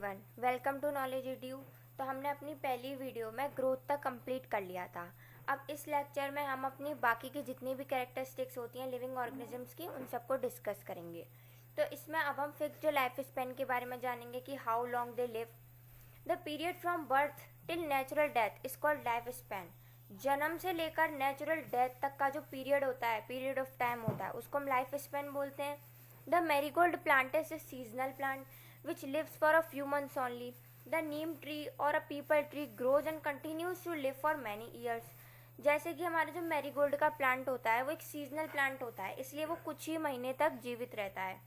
Everyone, welcome to knowledge edu. तो हमने अपनी पहली वीडियो में ग्रोथ तक कंप्लीट कर लिया था। अब इस लेक्चर में हम अपनी बाकी की जितनी भी कैरेक्टरिस्टिक्स होती हैं लिविंग ऑर्गेनिजम्स की, उन सबको डिस्कस करेंगे। तो इसमें अब हम फिक्स जो लाइफ स्पेन के बारे में जानेंगे कि how long they live. The period from birth till natural death is called life span. जन्म से लेकर नेचुरल डेथ तक का जो पीरियड होता है, पीरियड ऑफ टाइम होता है, उसको हम लाइफ स्पेन बोलते हैं। The marigold plant is a seasonal plant which lives for a few months only. The neem tree or a peepal tree grows and continues to live for many years. जैसे कि हमारा जो marigold का plant होता है वो एक seasonal plant होता है, इसलिए वो कुछ ही महीने तक जीवित रहता है।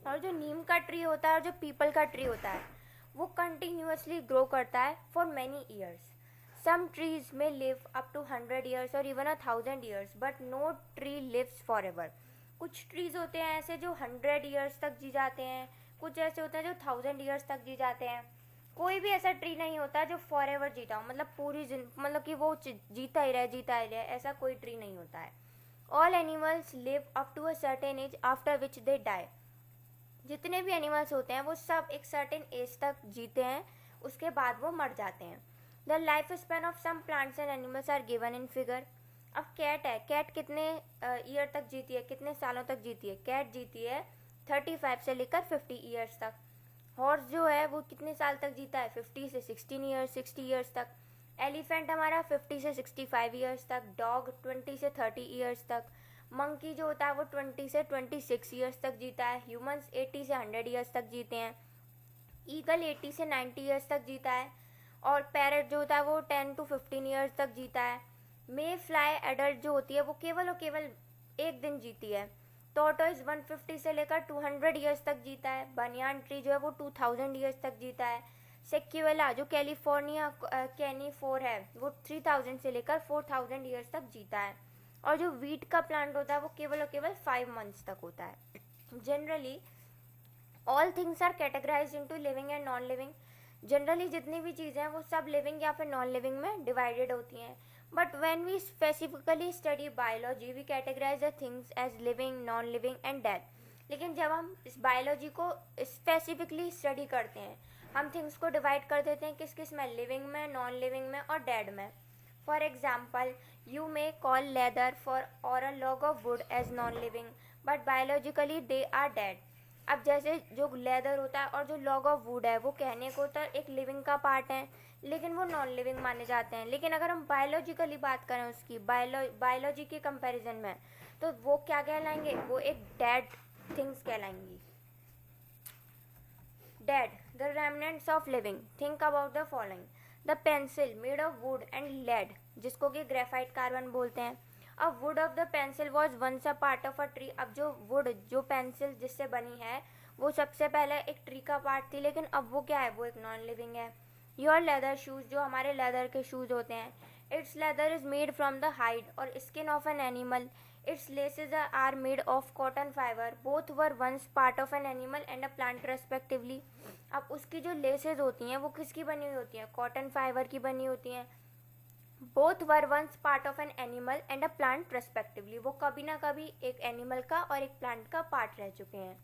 और जो नीम का ट्री होता है और जो पीपल का ट्री होता है वो कंटिन्यूसली ग्रो करता है for many years. Some trees में लिव अप टू 100 years और even 1000 years, but no tree lives for ever. कुछ ट्रीज होते हैं ऐसे जो 100 years तक जी जाते हैं, कुछ ऐसे होते हैं जो 1000 years तक जी जाते हैं। कोई भी ऐसा ट्री नहीं होता जो फॉर एवर जीता हो, मतलब मतलब कि वो जीता ही रहे, ऐसा कोई ट्री नहीं होता है। All animals live up to a certain age after which they die. जितने भी एनिमल्स होते हैं वो सब एक सर्टेन एज तक जीते हैं, उसके बाद वो मर जाते हैं। The life span of some plants and animals are given in figure. अब कैट है, कैट कितने ईयर तक जीती है, कितने सालों तक जीती है? कैट जीती है 35 से लेकर 50 ईयर्स तक। हॉर्स जो है वो कितने साल तक जीता है? 50 से 60 ईयर्स तक। एलिफेंट हमारा 50 से 65 ईयर्स तक। डॉग 20 से 30 ईयर्स तक। मंकी जो होता है वो 20 से 26 ईयर्स तक जीता है। ह्यूमंस 80 से 100 ईयर्स तक जीते हैं। ईगल 80 से 90 ईयर्स तक जीता है। और पैरट जो होता है वो 10 to 15 ईयर्स तक जीता है। मे फ्लाई एडल्ट जो होती है वो केवल और केवल एक दिन जीती है। टॉर्टोइज 150 से लेकर 200 ईयर्स तक जीता है। बनियान ट्री जो है वो 2000 ईयर्स तक जीता है। सेक्यूला जो कैलिफोर्निया कैनीफोर है वो 3000 से लेकर 4000 ईयर्स तक जीता है। और जो वीट का प्लांट होता है वो केवल और केवल 5 months तक होता है। Generally all things are categorize into living and non living. Generally जितनी भी चीज़ें हैं वो सब लिविंग या फिर नॉन लिविंग में डिवाइडेड होती हैं। But when we specifically study biology we categorize the things as living, non living and dead. लेकिन जब हम इस बायोलॉजी को स्पेसिफिकली स्टडी करते हैं हम थिंग्स को डिवाइड कर देते हैं किस किस में, लिविंग में, नॉन लिविंग में और डेड में। For example you may call leather for or a log of wood as non living but biologically they are dead. अब जैसे जो लेदर होता है और जो लॉग ऑफ वुड है वो कहने को तो एक लिविंग का पार्ट है लेकिन वो नॉन लिविंग माने जाते हैं। लेकिन अगर हम बायोलॉजिकली बात करें उसकी बायोलॉजी के कंपैरिजन में तो वो क्या कहलाएंगे? वो एक डेड थिंग्स कहलाएंगी। Dead the remnants of living. Think about the following. The pencil made of wood and lead जिसको कि ग्रेफाइट कार्बन बोलते हैं। अब wood of the pencil was once a part of a tree. अब जो would जो pencil जिससे बनी है वो सबसे पहले एक ट्री का पार्ट थी, लेकिन अब वो क्या है? वो एक नॉन लिविंग है। योर लेदर शूज जो हमारे लेदर के शूज होते हैं, its leather is made from the hide or skin of an animal. Its laces are made of cotton fibre. Both were once part of an animal and a plant respectively. अब उसकी जो laces होती हैं वो किसकी बनी हुई होती हैं? कॉटन फाइबर की बनी होती हैं। Both were once part of an animal and a plant respectively. वो कभी ना कभी एक एनिमल का और एक प्लांट का पार्ट रह चुके हैं।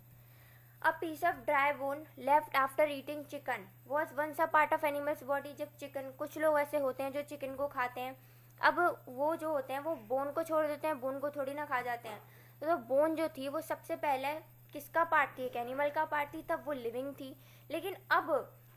A piece of dry bone left after eating chicken was once a part of animals body. जब चिकन, कुछ लोग ऐसे होते हैं जो चिकन को खाते हैं, अब वो जो होते हैं वो बोन को छोड़ देते हैं, बोन को थोड़ी ना खा जाते हैं। तो बोन जो थी वो सबसे पहले किसका पार्ट थी? एक एनिमल का पार्ट थी, तब वो लिविंग थी। लेकिन अब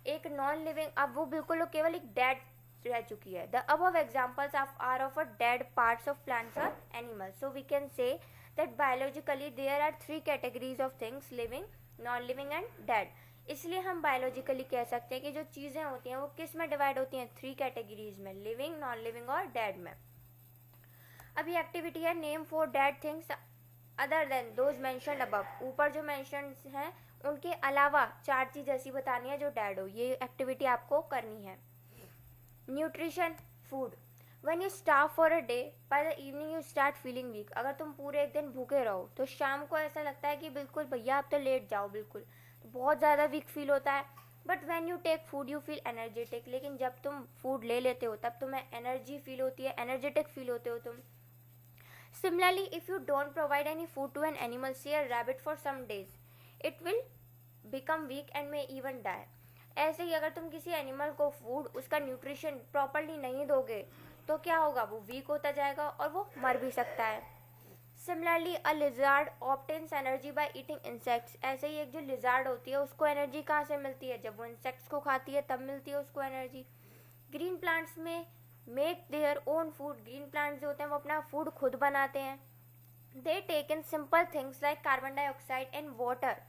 एक नॉन लिविंग, अब वो बिल्कुल केवल एक डेड रह चुकी है। The above examples are of a dead parts of plants or animals. So we can say that biologically there are 3 categories of things, living, non living and dead. इसलिए हम बायोलॉजिकली कह सकते हैं कि जो चीज़ें होती हैं वो किस में डिवाइड होती हैं? 3 कैटेगरीज में, लिविंग, नॉन लिविंग और डेड में। अब ये एक्टिविटी है name 4 dead things other than those mentioned above. ऊपर जो मेंशन हैं उनके अलावा 4 चीज़ ऐसी बतानी है जो डेड हो। ये एक्टिविटी आपको करनी है। Nutrition, food. When you starve for a day, by the evening you start feeling weak. अगर तुम पूरे एक दिन भूखे रहो तो शाम को ऐसा लगता है कि बिल्कुल भैया आप तो लेट जाओ, बिल्कुल तो बहुत ज़्यादा वीक फील होता है। But when you take food you feel energetic. लेकिन जब तुम फूड ले लेते हो तब तुम्हें एनर्जी फील होती है, एनर्जेटिक फील होते हो तुम। Similarly, if you don't provide any food to an animal, say a rabbit, for some days, it will become weak and may even die. ऐसे ही अगर तुम किसी एनिमल को फूड, उसका न्यूट्रिशन प्रॉपरली नहीं दोगे तो क्या होगा, वो वीक होता जाएगा और वो मर भी सकता है। Similarly a lizard obtains energy by eating insects. ऐसे ही एक जो लिजार्ड होती है उसको एनर्जी कहाँ से मिलती है, जब वो इंसेक्ट्स को खाती है तब मिलती है उसको एनर्जी। ग्रीन प्लांट्स में make their own food. Green plants जो होते हैं वो अपना फूड खुद बनाते हैं। They take in simple things like carbon dioxide and water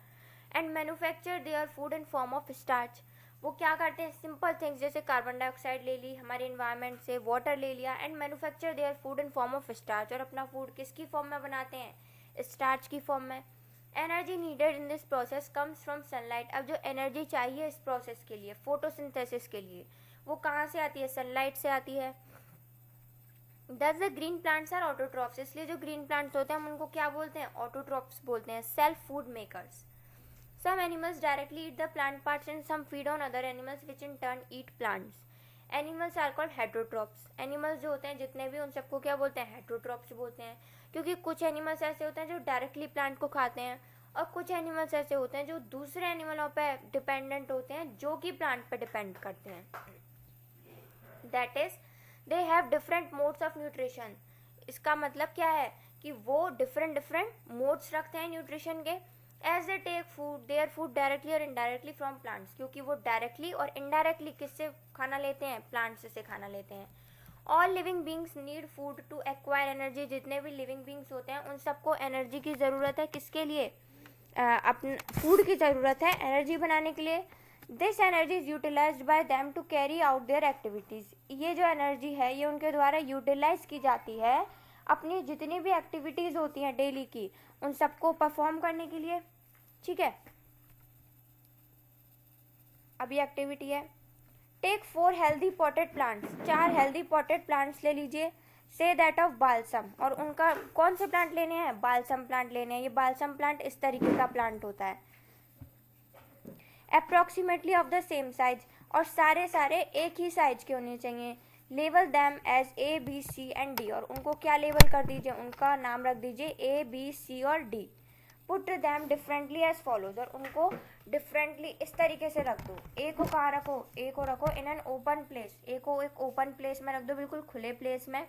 and manufacture their food in form of starch. वो क्या करते हैं, सिंपल थिंग्स जैसे कार्बन डाइऑक्साइड ले ली हमारे इन्वायरमेंट से, वाटर ले लिया, and manufacture their food in form of starch, और अपना फूड किसकी फॉर्म में बनाते हैं, स्टार्च की फॉर्म में। Energy needed in this process comes from sunlight. अब जो एनर्जी चाहिए इस प्रोसेस के लिए, फोटोसिंथेसिस के लिए, वो कहाँ से आती है, सनलाइट से आती है। Thus the green plants are autotrophs. इसलिए जो ग्रीन प्लांट्स होते हैं हम उनको क्या बोलते हैं, ऑटोट्रॉप्स बोलते हैं, self food makers. Some animals directly eat the plant parts and some feed on other animals which in turn eat plants. Animals are called heterotrophs. Animals जो होते हैं जितने भी, उन सबको क्या बोलते हैं, heterotrophs बोलते हैं, क्योंकि कुछ एनिमल्स ऐसे होते हैं जो डायरेक्टली प्लांट को खाते हैं और कुछ एनिमल्स ऐसे होते हैं जो दूसरे एनिमलों पे डिपेंडेंट होते हैं जो कि प्लांट पे डिपेंड करते हैं। That is they have different modes of nutrition. इसका मतलब क्या है कि वो डिफरेंट मोड्स रखते हैं न्यूट्रिशन के। As they take food their food directly और इनडायरेक्टली फ्रॉम प्लांट्स, क्योंकि वो डायरेक्टली और इनडायरेक्टली किससे खाना लेते हैं, प्लांट्स से खाना लेते हैं। All living beings need food to acquire energy. जितने भी लिविंग बींग्स होते हैं उन सबको एनर्जी की ज़रूरत है, किसके लिए, अपने फूड की ज़रूरत है एनर्जी बनाने के लिए। This energy is utilized by them to carry out their activities. ये जो एनर्जी है ये उनके द्वारा यूटिलाइज की जाती है अपनी जितनी भी एक्टिविटीज़ होती हैं डेली की, उन सबको परफॉर्म करने के लिए। ठीक है, अभी एक्टिविटी है, take 4 healthy potted plants. 4 healthy potted plants ले लीजिए। से दैट ऑफ बालसम, और उनका कौन से प्लांट लेने हैं, बालसम प्लांट लेने हैं। ये बालसम प्लांट इस तरीके का प्लांट होता है, approximately of the same size, और सारे एक ही साइज के होने चाहिए। Label them as A B C and D, और उनको क्या लेबल कर दीजिए, उनका नाम रख दीजिए ए बी सी और डी। Put them differently as follows, और उनको डिफरेंटली इस तरीके से रख दो। ए को कहाँ रखो, ए को रखो इन एन ओपन प्लेस, ए को एक ओपन प्लेस में रख दो, बिल्कुल खुले प्लेस में।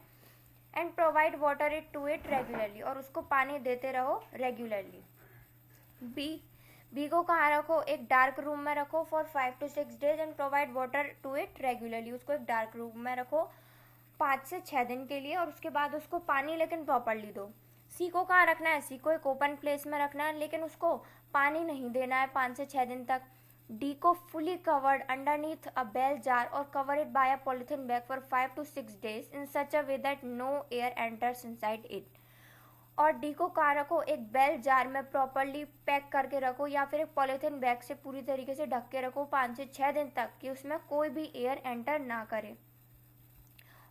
And provide water it to it regularly, और उसको पानी देते रहो रेगुलरली। बी को कहाँ रखो, एक डार्क रूम में रखो for 5 to 6 days and provide water to it regularly. उसको एक डार्क रूम में रखो 5 से 6 दिन के लिए, और उसके बाद उसको पानी लेकिन प्रॉपरली दो। सी को कहाँ रखना है, सी को एक ओपन प्लेस में रखना है, लेकिन उसको पानी नहीं देना है 5 से 6 दिन तक। डी को fully covered underneath a bell jar और cover it by a polythene bag for 5 to 6 days in such a way that no air enters inside it. और डी को कहाँ रखो, एक बेल जार में प्रॉपरली पैक करके रखो, या फिर एक पॉलिथीन बैग से पूरी तरीके से ढक के रखो 5 से 6 दिन तक, कि उसमें कोई भी एयर एंटर ना करे।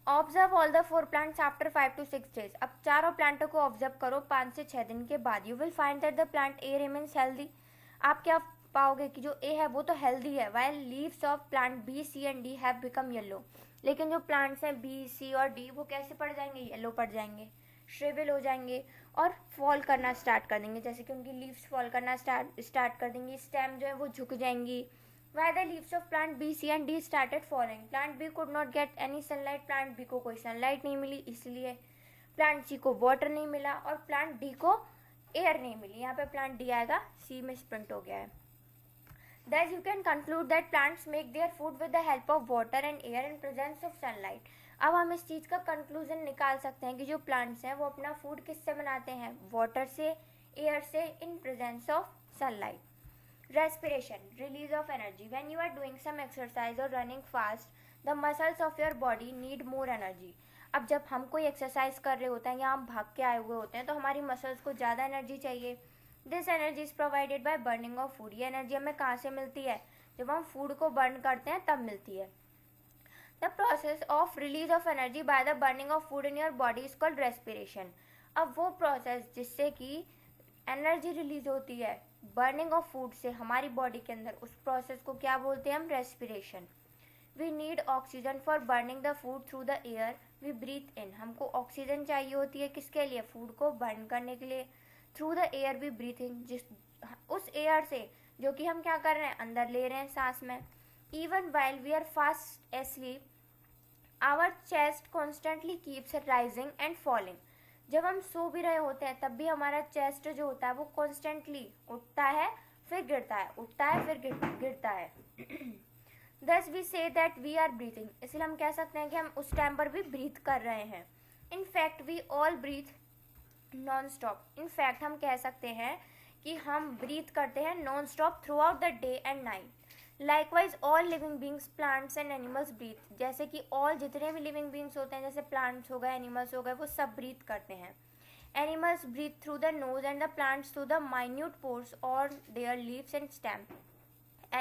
Observe all the 4 plants after 5 to 6 days। अब चारों प्लांटों को ऑब्जर्व करो 5 से 6 दिन के बाद। You will find that the plant A remains healthy. आप क्या पाओगे कि जो ए है वो तो हेल्दी है, while leaves of plant B C and D have become yellow. लेकिन जो प्लांट्स हैं बी सी और डी वो कैसे पड़ जाएंगे, येलो पड़ जाएंगे, श्रिवल हो जाएंगे और फॉल करना स्टार्ट कर देंगे। जैसे कि उनकी लीव्स फॉल करना स्टार्ट कर देंगी, स्टेम जो है वो झुक जाएंगी। Why the leaves of plant B, C and D started falling? Plant B could not get any sunlight. Plant B को कोई sunlight नहीं मिली, इसलिए plant C को water नहीं मिला, और plant D को air नहीं मिली। यहाँ पे plant D आएगा, C में sprint हो गया है। Thus you can conclude that plants make their food with the help of water and air in presence of sunlight. अब हम इस चीज़ का कंक्लूजन निकाल सकते हैं कि जो प्लांट्स हैं वो अपना फूड किससे बनाते हैं, वाटर से, एयर से, in presence of sunlight. Respiration, release of energy. When you are doing some exercise or running fast, the muscles of your body need more energy. अब जब हम कोई एक्सरसाइज कर रहे होते हैं या हम भाग के आए हुए होते हैं तो हमारी मसल्स को ज़्यादा एनर्जी चाहिए। This energy is provided by burning of food. ये एनर्जी हमें कहाँ से मिलती है, जब हम फूड को बर्न करते हैं तब मिलती है। The process of release of energy by the burning of food in your body is called respiration. अब वो प्रोसेस जिससे कि एनर्जी रिलीज होती है बर्निंग ऑफ फूड से हमारी बॉडी के अंदर, उस प्रोसेस को क्या बोलते हैं हम, respiration. We need oxygen for burning the food through the air we breathe in. हमको ऑक्सीजन चाहिए होती है किसके लिए, फूड को बर्न करने के लिए। Through the air we breathe in, जिस उस एयर से जो कि हम क्या कर रहे हैं, अंदर ले रहे हैं सांस में। Even while we are fast asleep, our chest constantly keeps rising and falling. जब हम सो भी रहे होते हैं तब भी हमारा चेस्ट जो होता है वो कॉन्स्टेंटली उठता है फिर गिरता है, उठता है फिर गिरता है. Thus we say that we are breathing. इसलिए हम कह सकते हैं कि हम उस टाइम पर भी ब्रीथ कर रहे हैं. In fact we all breathe non-stop. In fact हम कह सकते हैं कि हम ब्रीथ करते हैं non stop through out the day and night. Likewise all living beings, plants and animals breathe. जैसे कि all जितने भी living beings होते हैं, जैसे plants हो गए, animals हो गए, वो सब breathe करते हैं. Animals breathe through the nose and the plants through the minute pores or their leaves and stem.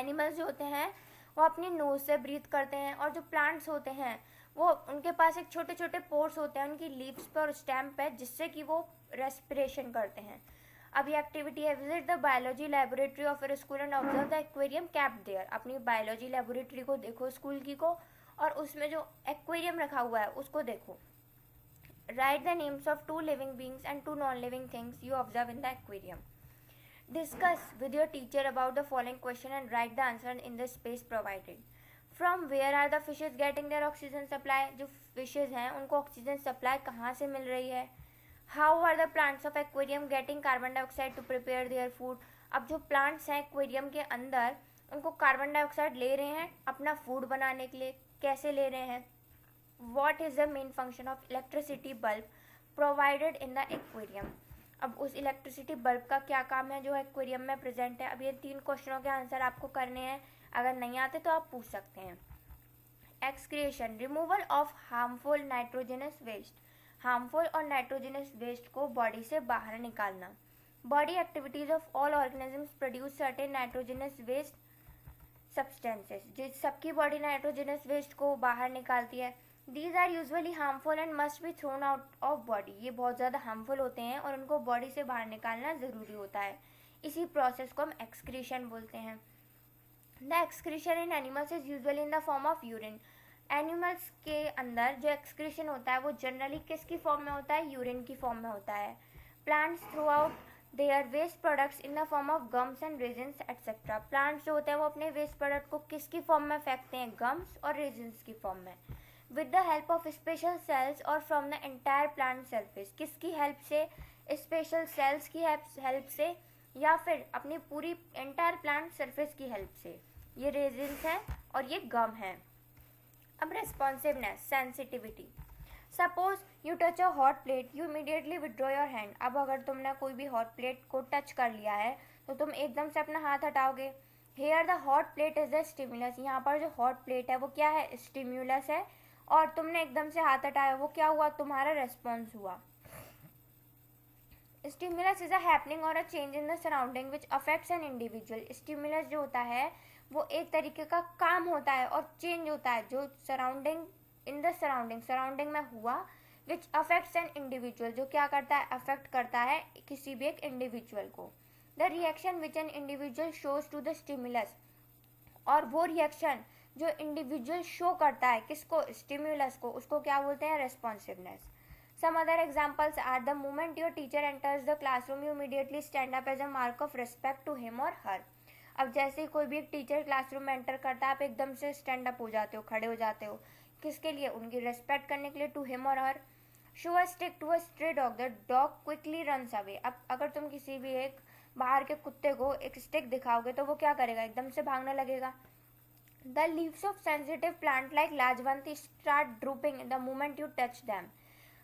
Animals जो होते हैं वो अपनी नोज से ब्रीथ करते हैं, और जो प्लांट्स होते हैं वो उनके पास एक छोटे छोटे पोर्स होते हैं उनकी लीव्स पर और स्टेम पे, जिससे कि वो रेस्पिरेशन करते हैं. अब ये एक्टिविटी है visit the biology laboratory of your school and observe the aquarium kept there. अपनी बायोलॉजी लेबोरेटरी को देखो स्कूल की को, और उसमें जो एक्वेरियम रखा हुआ है उसको देखो. Right the names of 2 living beings and 2 non living things you observe in the aquarium. Discuss with your teacher about the following question and write the answer in the space provided. From where are the fishes getting their oxygen supply? जो fishes हैं उनको oxygen supply कहाँ से मिल रही है? How are the plants of aquarium getting carbon dioxide to prepare their food? अब जो plants हैं aquarium के अंदर उनको कार्बन डाइऑक्साइड ले रहे हैं अपना फूड बनाने के लिए. कैसे ले रहे हैं? What is the main function of electricity bulb provided in the aquarium? अब उस इलेक्ट्रिसिटी बल्ब का क्या काम है जो एक्वेरियम में प्रेजेंट है. अब ये 3 क्वेश्चनों के आंसर आपको करने हैं. अगर नहीं आते तो आप पूछ सकते हैं. Excretion, removal of harmful nitrogenous waste. Harmful और नाइट्रोजनस वेस्ट को बॉडी से बाहर निकालना. Body activities of all organisms produce certain nitrogenous waste substances. जिस सबकी बॉडी नाइट्रोजनस वेस्ट को बाहर निकालती है. These are usually harmful and must be thrown out of body. ये बहुत ज़्यादा harmful होते हैं और उनको बॉडी से बाहर निकालना ज़रूरी होता है. इसी प्रोसेस को हम excretion बोलते हैं. The excretion in animals is usually in the form of urine. Animals के अंदर जो excretion होता है वो generally किसकी फॉर्म में होता है? यूरिन की फॉर्म में होता है. Plants throw out their waste products in the form of gums and raisins etc. Plants जो होते हैं वो अपने waste product को किसकी फॉर्म में फेंकते हैं? gums और raisins की फॉर्म में. With the help of special cells or from the entire plant surface. किसकी हेल्प से? स्पेशल सेल्स की हेल्प से या फिर अपनी पूरी एंटायर प्लांट सरफेस की हेल्प से. ये रेजिन्स हैं और ये गम है. अब responsiveness, sensitivity. Suppose you touch a hot plate, you immediately withdraw your hand. अब अगर तुमने कोई भी हॉट प्लेट को टच कर लिया है तो तुम एकदम से अपना हाथ हटाओगे. Here the hot plate is the stimulus. यहाँ पर जो हॉट प्लेट है वो क्या है? स्टिमुलस है, और तुमने एकदम से हाथ हटाया, वो क्या हुआ? तुम्हारा रेस्पॉन्स हुआ. स्टिमुलस इज अ हैपनिंग और a change in the surrounding which affects an individual. Stimulus जो होता है वो एक तरीके का काम होता है और चेंज होता है जो सराउंडिंग इन द सराउंडिंग में हुआ, विच अफेक्ट्स एन इंडिविजुअल, जो क्या करता है? अफेक्ट करता है किसी भी एक इंडिविजुअल को. The reaction which an individual shows to the stimulus. और वो रिएक्शन जो इंडिविजुअल शो करता है किसको? स्टिमुलस को, उसको क्या बोलते हैं? Responsiveness. Some other examples are the moment your teacher enters the classroom you immediately stand up as a mark of respect to him और हर. अब जैसे ही कोई भी एक टीचर क्लासरूम में एंटर करता है आप एकदम से स्टैंड अप हो जाते हो, खड़े हो जाते हो. किसके लिए? उनकी रेस्पेक्ट करने के लिए. टू हिम और her. Show a stick to a stray dog, the dog quickly runs away. अब अगर तुम किसी भी एक बाहर के कुत्ते को एक स्टिक दिखाओगे तो वो क्या करेगा? एकदम से भागने लगेगा. The leaves of sensitive plant like Lajwanti start drooping the moment you touch them.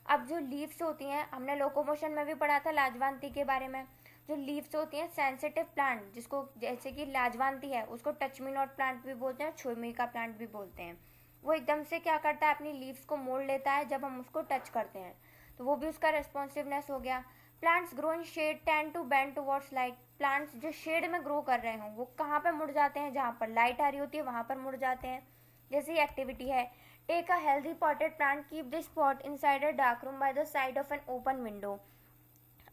अब जो लीव्स होती हैं, हमने लोकोमोशन में भी पढ़ा था लाजवंती के बारे में. जो लीव्स होती हैं सेंसिटिव प्लांट, जिसको जैसे कि लाजवंती है उसको टच मी नॉट प्लांट भी बोलते हैं, छुई मी का प्लांट भी बोलते हैं. वो एकदम से क्या करता है? अपनी लीव्स को मोड़ लेता है जब हम उसको टच करते हैं, तो वो भी उसका रेस्पॉन्सिवनेस हो गया. Plants grow in shade tend to bend towards light. Plants जो शेड में ग्रो कर रहे हों वो कहाँ पे मुड़ जाते हैं? जहाँ पर लाइट आ रही होती है वहाँ पर मुड़ जाते हैं. जैसे ये एक्टिविटी है, take a healthy potted plant, keep this pot inside a dark room by the side of an open window.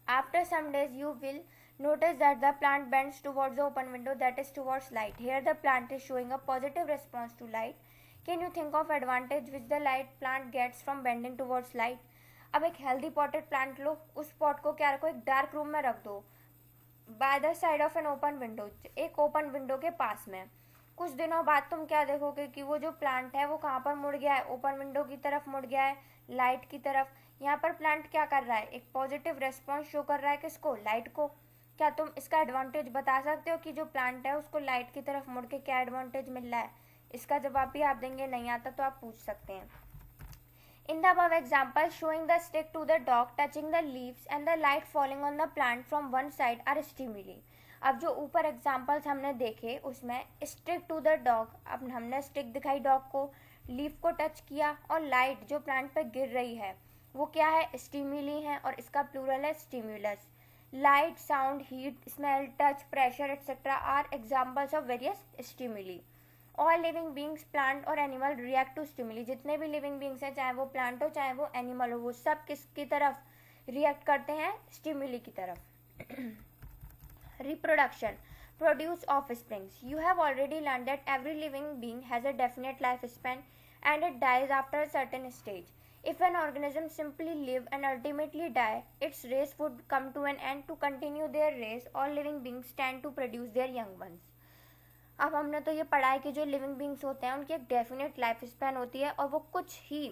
After some days you will notice that the plant bends towards the open window, that is towards light. Here the plant is showing a positive response to light. Can you think of advantage which the light plant gets from bending towards light? अब एक healthy potted plant लो, उस pot को क्या रखो? एक dark room में रख दो, bye the side of an open window, एक ओपन विंडो के पास में. कुछ दिनों बाद तुम क्या देखोगे कि वो जो प्लांट है वो कहाँ पर मुड़ गया है, ओपन विंडो की तरफ मुड़ गया है, लाइट की तरफ। यहाँ पर प्लांट क्या कर रहा है, एक पॉजिटिव रेस्पॉन्स शो कर रहा है, किसको, लाइट को। क्या तुम इसका एडवांटेज बता सकते हो कि जो प्लांट है उसको लाइट की तरफ मुड़ के क्या एडवांटेज मिल रहा है? इसका जवाब भी आप देंगे, नहीं आता तो आप पूछ सकते हैं। In the above example, showing the stick to the dog, touching the leaves and the light falling on the plant from one side are stimuli. अब जो ऊपर एग्जाम्पल्स हमने देखे उसमें स्टिक टू द डॉग, अब हमने स्टिक दिखाई dog को, लीफ को टच किया और लाइट जो प्लांट पे गिर रही है वो क्या है, स्टिम्युली है और इसका प्लूरल है stimulus. Light, sound, heat, smell, touch, pressure etcetera are examples of various stimuli. All living beings, plant or animal react to stimuli. जितने भी लिविंग बींग्स हैं, चाहे वो प्लांट हो चाहे वो एनिमल हो, वो सब किसकी तरफ रिएक्ट करते हैं, स्टिमुली की तरफ। Reproduction, produce of springs. You have already learn that every living being has a definite life span and it dies after a certain stage. If an organism simply live and ultimately die, its race would come to an end. To continue their race, all living beings tend to produce their young ones. अब हमने तो ये पढ़ा है कि जो living beings होते हैं उनकी एक डेफिनेट लाइफ स्पैन होती है और वो कुछ ही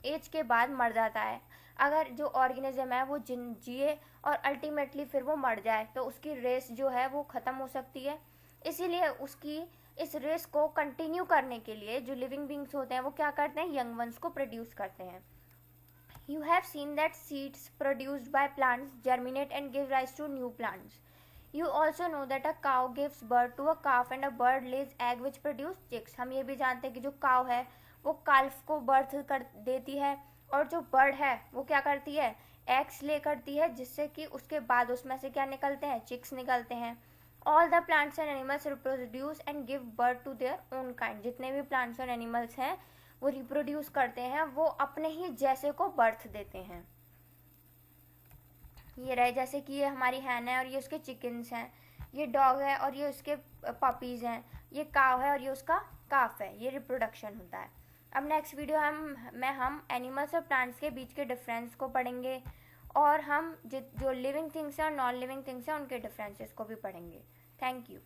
एज के बाद मर जाता है। अगर जो ऑर्गेनिज्म है वो जिए और अल्टीमेटली फिर वो मर जाए तो उसकी रेस जो है वो ख़त्म हो सकती है। इसीलिए उसकी इस रेस को कंटिन्यू करने के लिए जो लिविंग बींग्स होते हैं वो क्या करते हैं, यंग वंस को प्रोड्यूस करते हैं। You have seen that seeds produced by plants germinate and give rise to new plants. You also know that a cow gives birth to a calf and a bird lays egg which produce chicks. हम ये भी जानते हैं कि जो काव है वो काल्फ को बर्थ कर देती है और जो बर्ड है वो क्या करती है, एग्स ले करती है, जिससे कि उसके बाद उसमें से क्या निकलते हैं, चिक्स निकलते हैं। All the plants and animals reproduce and give birth to their own kind. जितने भी प्लांट्स और एनिमल्स हैं वो रिप्रोड्यूस करते हैं, वो अपने ही जैसे को बर्थ देते हैं। ये रहे जैसे कि ये हमारी हैन है और ये उसके चिकन्स हैं, ये डॉग है और ये उसके पपीज़ हैं, ये काव है और ये उसका काफ है। ये रिप्रोडक्शन होता है। अब नेक्स्ट वीडियो हम एनिमल्स और प्लांट्स के बीच के डिफरेंस को पढ़ेंगे और हम जो लिविंग थिंग्स हैं और नॉन लिविंग थिंग्स हैं उनके डिफरेंसेस को भी पढ़ेंगे। Thank you.